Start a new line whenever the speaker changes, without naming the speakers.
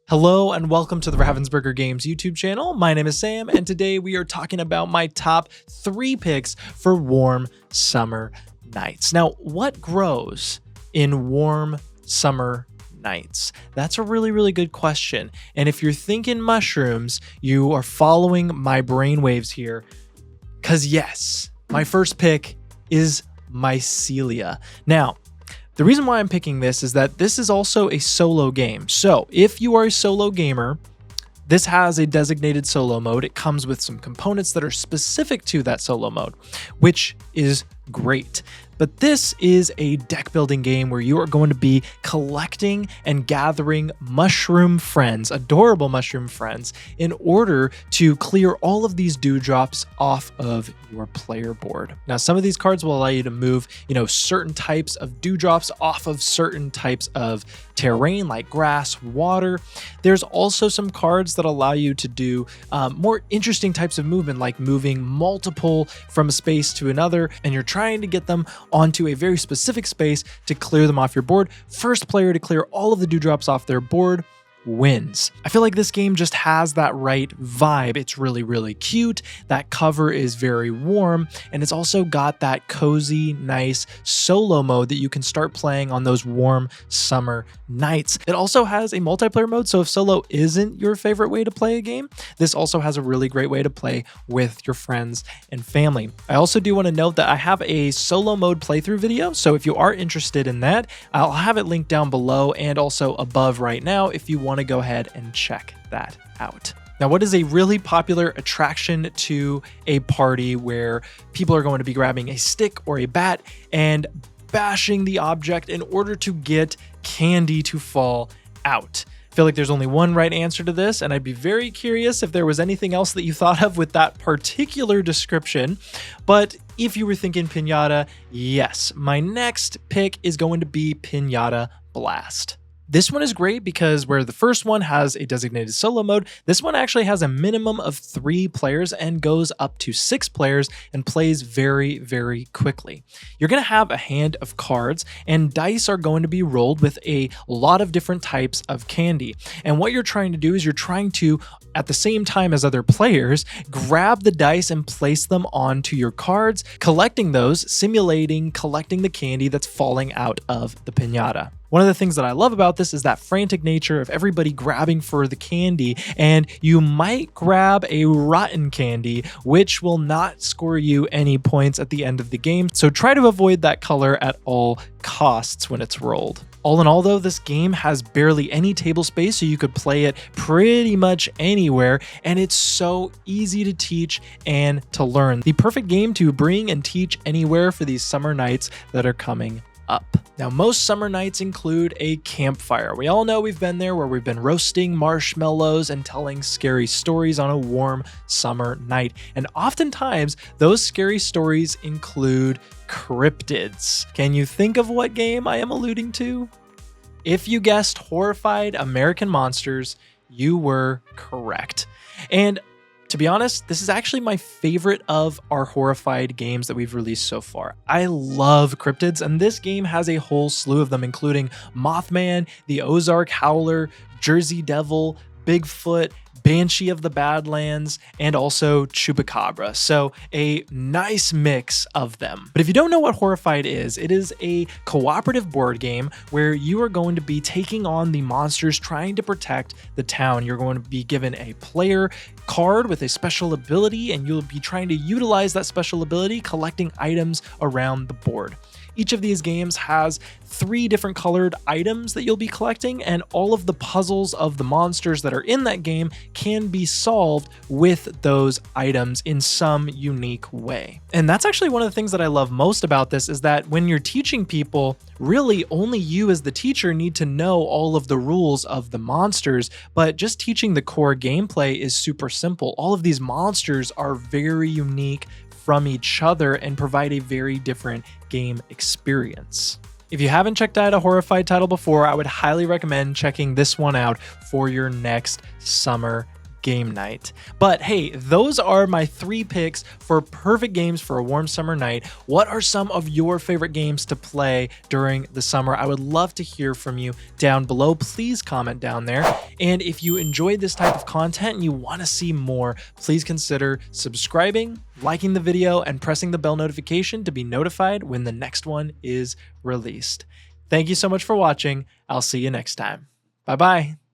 Hello and welcome to the Ravensburger Games YouTube channel. My name is Sam and today we are talking about my top 3 picks for warm summer nights. Now, what grows in warm summer nights? That's a really good question. And if you're thinking mushrooms, you are following my brainwaves here. Cause yes, my first pick is Mycelia. Now, the reason why I'm picking this is that this is also a solo game. So if you are a solo gamer, this has a designated solo mode. It comes with some components that are specific to that solo mode, which is great. But this is a deck building game where you are going to be collecting and gathering mushroom friends, adorable mushroom friends, in order to clear all of these dewdrops off of your player board. Now, some of these cards will allow you to move, certain types of dewdrops off of certain types of terrain like grass, water. There's also some cards that allow you to do more interesting types of movement, like moving multiple from a space to another, and you're trying to get them onto a very specific space to clear them off your board. First player to clear all of the dewdrops off their board wins. I feel like this game just has that right vibe. It's really cute. That cover is very warm, and it's also got that cozy, nice solo mode that you can start playing on those warm summer nights. It also has a multiplayer mode, so if solo isn't your favorite way to play a game, this also has a really great way to play with your friends and family. I also do want to note that I have a solo mode playthrough video, so if you are interested in that, I'll have it linked down below and also above right now if you want to go ahead and check that out. Now, what is a really popular attraction to a party where people are going to be grabbing a stick or a bat and bashing the object in order to get candy to fall out? I feel like there's only one right answer to this, and I'd be very curious if there was anything else that you thought of with that particular description. But if you were thinking Piñata, yes, my next pick is going to be Piñata Blast. This one is great because where the first one has a designated solo mode, this one actually has a minimum of 3 players and goes up to 6 players and plays very quickly. You're going to have a hand of cards, and dice are going to be rolled with a lot of different types of candy. And what you're trying to do is you're trying to, at the same time as other players, grab the dice and place them onto your cards, collecting those, simulating collecting the candy that's falling out of the piñata. One of the things that I love about this is that frantic nature of everybody grabbing for the candy, and you might grab a rotten candy, which will not score you any points at the end of the game. So try to avoid that color at all costs when it's rolled. All in all, though, this game has barely any table space, so you could play it pretty much anywhere, and it's so easy to teach and to learn. The perfect game to bring and teach anywhere for these summer nights that are coming up. Now, most summer nights include a campfire. We all know we've been there, where we've been roasting marshmallows and telling scary stories on a warm summer night. And oftentimes, those scary stories include cryptids. Can you think of what game I am alluding to? If you guessed Horrified American Monsters, you were correct. And to be honest, this is actually my favorite of our Horrified games that we've released so far. I love cryptids, and this game has a whole slew of them, including Mothman, the Ozark Howler, Jersey Devil, Bigfoot, Banshee of the Badlands, and also Chupacabra. So a nice mix of them. But if you don't know what Horrified is, it is a cooperative board game where you are going to be taking on the monsters trying to protect the town. You're going to be given a player card with a special ability, and you'll be trying to utilize that special ability, collecting items around the board. Each of these games has 3 different colored items that you'll be collecting, and all of the puzzles of the monsters that are in that game can be solved with those items in some unique way. And that's actually one of the things that I love most about this, is that when you're teaching people, really only you as the teacher need to know all of the rules of the monsters, but just teaching the core gameplay is super simple. All of these monsters are very unique from each other and provide a very different game experience. If you haven't checked out a Horrified title before, I would highly recommend checking this one out for your next summer game night. But hey, those are my 3 picks for perfect games for a warm summer night. What are some of your favorite games to play during the summer? I would love to hear from you down below. Please comment down there. And if you enjoyed this type of content and you want to see more, please consider subscribing, liking the video, and pressing the bell notification to be notified when the next one is released. Thank you so much for watching. I'll see you next time. Bye-bye.